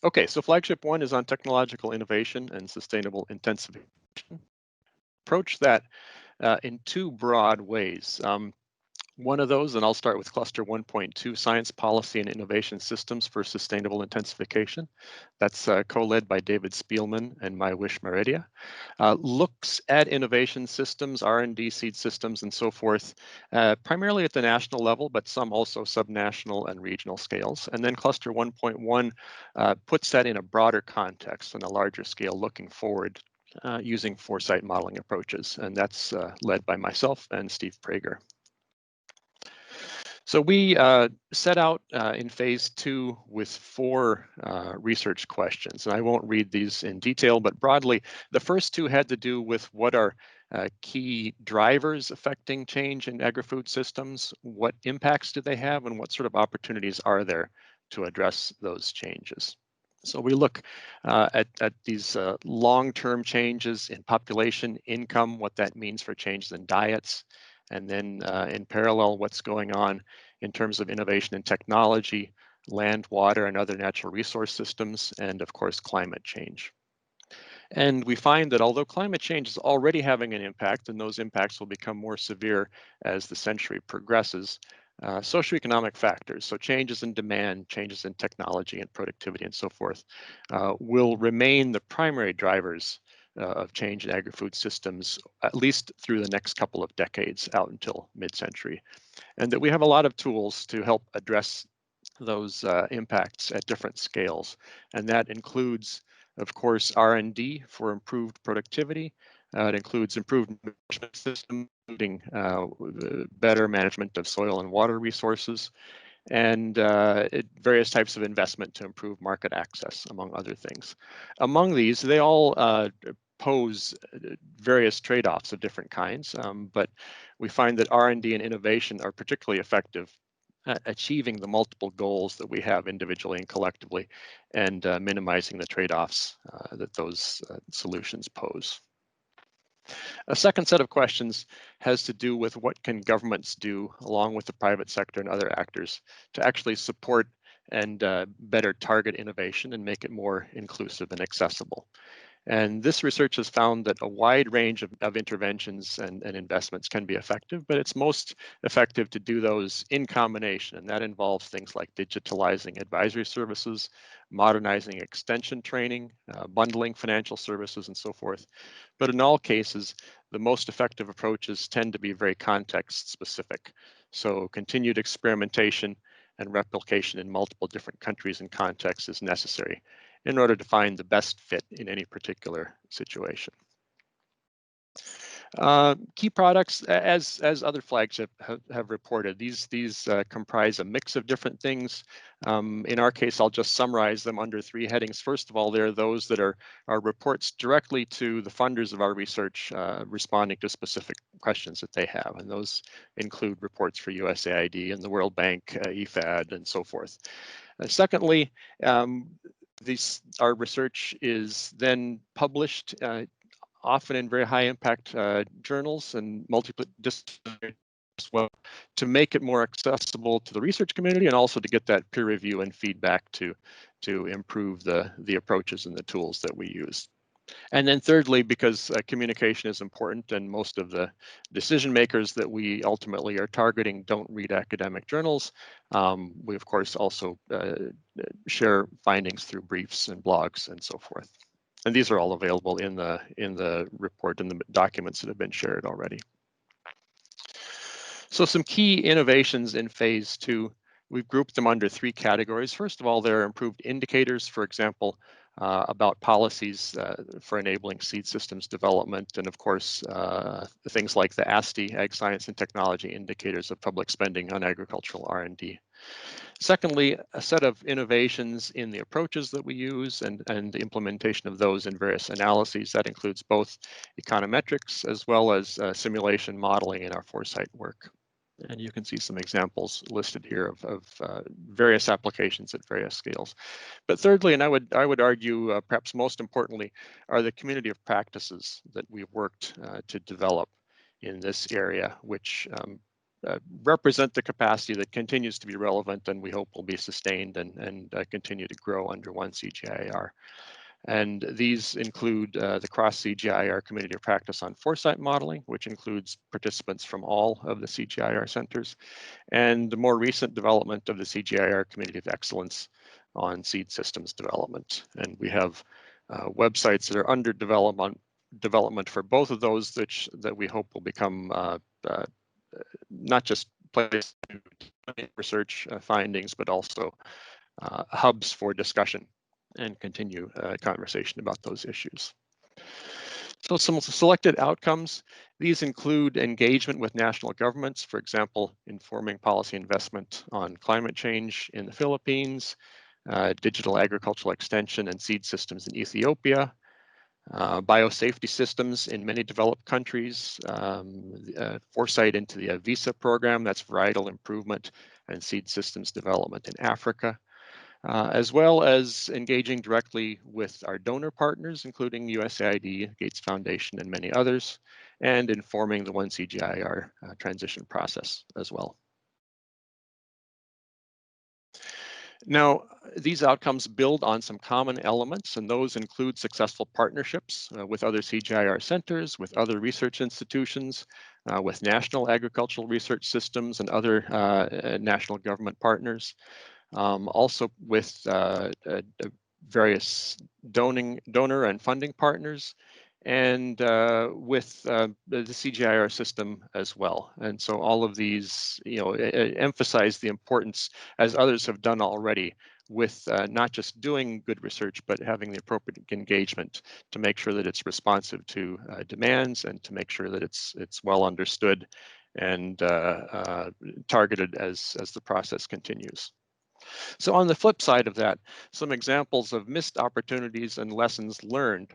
Okay, so Flagship 1 is on technological innovation and sustainable intensification. Approach that in two broad ways. One of those, and I'll start with Cluster 1.2, Science, Policy, and Innovation Systems for Sustainable Intensification. That's co-led by David Spielman and Maiwish Meridia. Looks at innovation systems, R&D seed systems, and so forth, primarily at the national level, but some also subnational and regional scales. And then Cluster 1.1 puts that in a broader context and a larger scale looking forward using foresight modeling approaches. And that's led by myself and Steve Prager. So we set out in phase 2 with 4 research questions, and I won't read these in detail, but broadly, the first 2 had to do with what are key drivers affecting change in agri-food systems, what impacts do they have, and what sort of opportunities are there to address those changes. So we look at these long-term changes in population, income, what that means for changes in diets, and then in parallel, what's going on in terms of innovation in technology, land, water, and other natural resource systems, and of course, climate change. And we find that although climate change is already having an impact, and those impacts will become more severe as the century progresses, socioeconomic factors, so changes in demand, changes in technology and productivity and so forth, will remain the primary drivers of change in agri-food systems, at least through the next couple of decades out until mid-century. And that we have a lot of tools to help address those impacts at different scales. And that includes, of course, R&D for improved productivity. It includes improved management systems, including better management of soil and water resources, and various types of investment to improve market access, among other things. Among these, they all pose various trade-offs of different kinds, but we find that R&D and innovation are particularly effective at achieving the multiple goals that we have individually and collectively, and minimizing the trade-offs that those solutions pose. A second set of questions has to do with what can governments do, along with the private sector and other actors, to actually support and better target innovation and make it more inclusive and accessible. And this research has found that a wide range of interventions and investments can be effective, but it's most effective to do those in combination. And that involves things like digitalizing advisory services, modernizing extension training, bundling financial services, and so forth. But in all cases, the most effective approaches tend to be very context specific. So continued experimentation and replication in multiple different countries and contexts is necessary in order to find the best fit in any particular situation. Key products, as other Flagship have reported, these comprise a mix of different things. In our case, I'll just summarize them under 3 headings. First of all, there are those that are reports directly to the funders of our research, responding to specific questions that they have, and those include reports for USAID and the World Bank, IFPRI, and so forth. Secondly, our research is then published often in very high impact journals and multidisciplinary as well, to make it more accessible to the research community and also to get that peer review and feedback to improve the approaches and the tools that we use. And then thirdly, because communication is important and most of the decision makers that we ultimately are targeting don't read academic journals, we of course also share findings through briefs and blogs and so forth. And these are all available in the report and the documents that have been shared already. So some key innovations in phase 2, we've grouped them under 3 categories. First of all, there are improved indicators, for example, about policies for enabling seed systems development, and of course, things like the ASTI, Ag Science and Technology Indicators of Public Spending on Agricultural R&D. Secondly, a set of innovations in the approaches that we use and the implementation of those in various analyses. That includes both econometrics as well as simulation modeling in our foresight work. And you can see some examples listed here of various applications at various scales. But thirdly, and I would argue perhaps most importantly, are the community of practices that we've worked to develop in this area, which represent the capacity that continues to be relevant and we hope will be sustained and continue to grow under one CGIAR. And these include the cross-CGIAR Community of Practice on Foresight Modeling, which includes participants from all of the CGIAR centers, and the more recent development of the CGIAR Community of Excellence on seed systems development. And we have websites that are under development for both of those that we hope will become not just places to research findings, but also hubs for discussion and continue conversation about those issues. So some selected outcomes, these include engagement with national governments, for example, informing policy investment on climate change in the Philippines, digital agricultural extension and seed systems in Ethiopia, biosafety systems in many developed countries, foresight into the VISA program, that's varietal improvement and seed systems development in Africa, as well as engaging directly with our donor partners, including USAID, Gates Foundation, and many others, and informing the 1CGIAR transition process as well. Now, these outcomes build on some common elements, and those include successful partnerships with other CGIAR centers, with other research institutions, with national agricultural research systems and other national government partners, also with various donor and funding partners, and with the CGIAR system as well. And so all of these, emphasize the importance, as others have done already, with not just doing good research, but having the appropriate engagement to make sure that it's responsive to demands and to make sure that it's well understood and targeted as the process continues. So on the flip side of that, some examples of missed opportunities and lessons learned.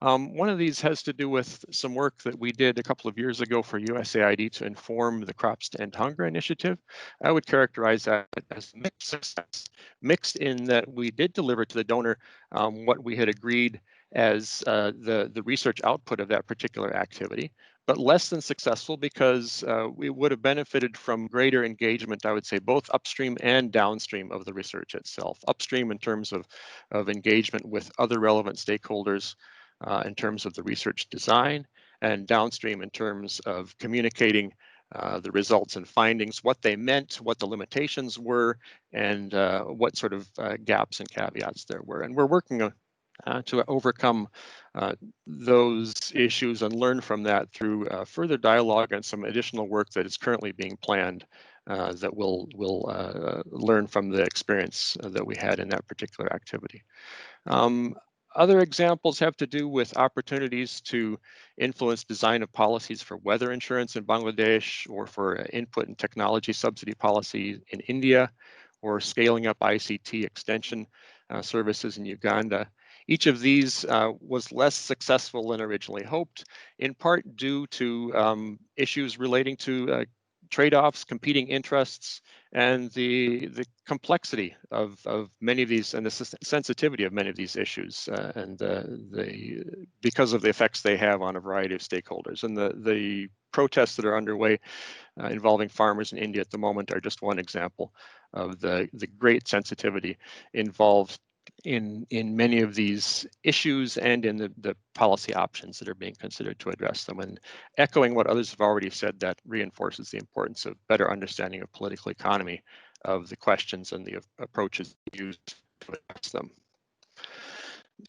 One of these has to do with some work that we did a couple of years ago for USAID to inform the Crops to End Hunger initiative. I would characterize that as mixed success, mixed in that we did deliver to the donor what we had agreed as the research output of that particular activity, but less than successful because we would have benefited from greater engagement, I would say, both upstream and downstream of the research itself. Upstream in terms of engagement with other relevant stakeholders in terms of the research design, and downstream in terms of communicating the results and findings, what they meant, what the limitations were, and what sort of gaps and caveats there were. And we're working to overcome those issues and learn from that through further dialogue and some additional work that is currently being planned that we'll learn from the experience that we had in that particular activity. Other examples have to do with opportunities to influence design of policies for weather insurance in Bangladesh, or for input and technology subsidy policy in India, or scaling up ICT extension services in Uganda. Each of these was less successful than originally hoped, in part due to issues relating to trade-offs, competing interests, and the complexity of many of these, and the sensitivity of many of these issues, and because of the effects they have on a variety of stakeholders. And the protests that are underway involving farmers in India at the moment are just one example of the great sensitivity involved in many of these issues and in the policy options that are being considered to address them. And echoing what others have already said, that reinforces the importance of better understanding of political economy, of the questions and the approaches used to address them.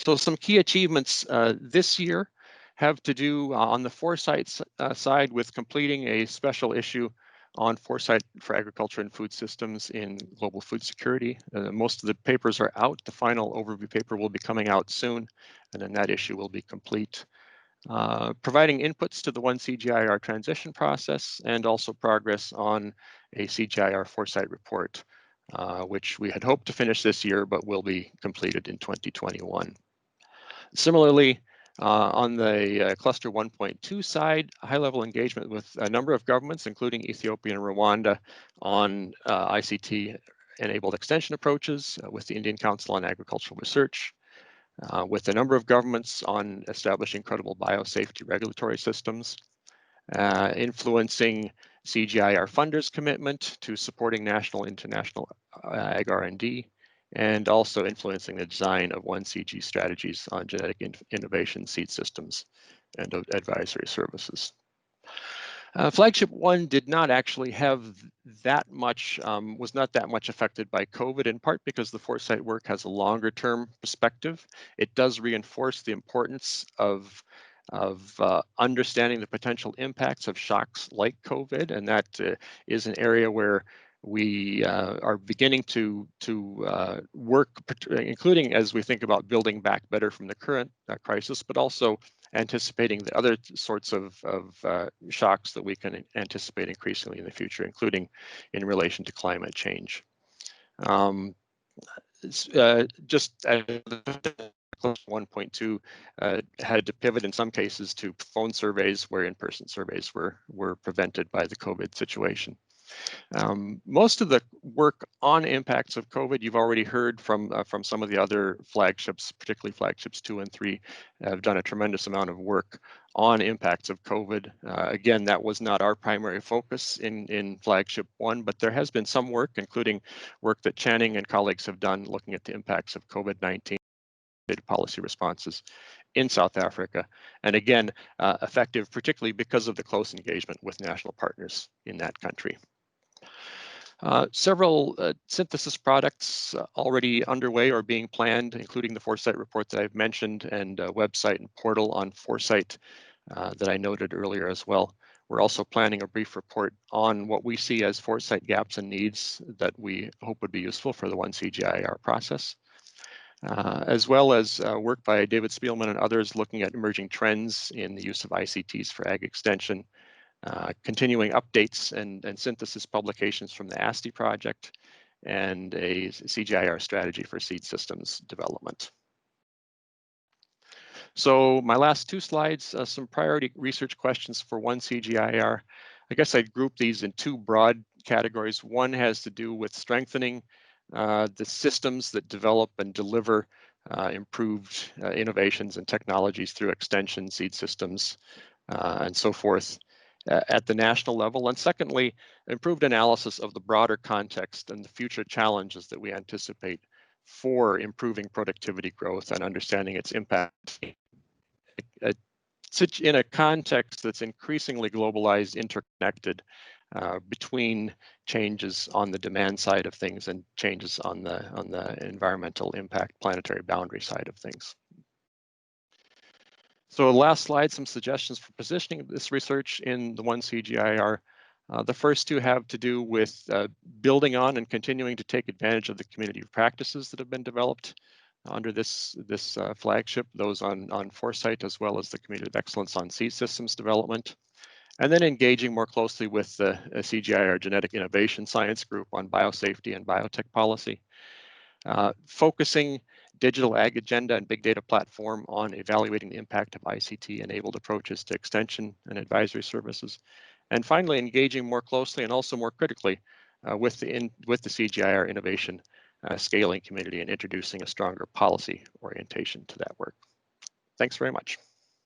So some key achievements this year have to do on the foresight side with completing a special issue on foresight for agriculture and food systems in global food security. Most of the papers are out. The final overview paper will be coming out soon, and then that issue will be complete. Providing inputs to the 1CGIAR transition process, and also progress on a CGIAR foresight report, which we had hoped to finish this year, but will be completed in 2021. Similarly, on the cluster 1.2 side, high-level engagement with a number of governments, including Ethiopia and Rwanda, on ICT-enabled extension approaches, with the Indian Council on Agricultural Research, with a number of governments on establishing credible biosafety regulatory systems, influencing CGIAR funders' commitment to supporting national and international ag R&D, and also influencing the design of 1CG strategies on genetic innovation, seed systems, and advisory services. Flagship 1 did not actually have that much, was not that much affected by COVID, in part because the foresight work has a longer term perspective. It does reinforce the importance of understanding the potential impacts of shocks like COVID, and that is an area where we are beginning to work, including as we think about building back better from the current crisis, but also anticipating the other sorts of shocks that we can anticipate increasingly in the future, including in relation to climate change. Just 1.2 had to pivot in some cases to phone surveys where in-person surveys were prevented by the COVID situation. Most of the work on impacts of COVID, you've already heard from some of the other flagships, particularly flagships 2 and 3, have done a tremendous amount of work on impacts of COVID. Again, that was not our primary focus in flagship 1, but there has been some work, including work that Channing and colleagues have done looking at the impacts of COVID-19 policy responses in South Africa, and again, effective particularly because of the close engagement with national partners in that country. Several synthesis products already underway or being planned, including the Foresight report that I've mentioned, and a website and portal on Foresight that I noted earlier as well. We're also planning a brief report on what we see as Foresight gaps and needs that we hope would be useful for the 1CGIAR process. As well as work by David Spielman and others looking at emerging trends in the use of ICTs for ag extension, continuing updates and synthesis publications from the ASTI project, and a CGIAR strategy for seed systems development. So my last 2 slides, some priority research questions for 1CGIAR. I guess I'd group these in 2 broad categories. One has to do with strengthening the systems that develop and deliver improved innovations and technologies through extension, seed systems, and so forth at the national level. And secondly, improved analysis of the broader context and the future challenges that we anticipate for improving productivity growth and understanding its impact in a context that's increasingly globalized, interconnected between changes on the demand side of things and changes on the environmental impact, planetary boundary side of things. So last slide, some suggestions for positioning this research in the 1CGIAR. The first 2 have to do with building on and continuing to take advantage of the community of practices that have been developed under this flagship, those on Foresight, as well as the community of excellence on seed systems development. And then engaging more closely with the CGIAR Genetic Innovation Science Group on biosafety and biotech policy. Focusing digital ag agenda and big data platform on evaluating the impact of ICT-enabled approaches to extension and advisory services. And finally, engaging more closely and also more critically with the CGIAR innovation scaling community and introducing a stronger policy orientation to that work. Thanks very much.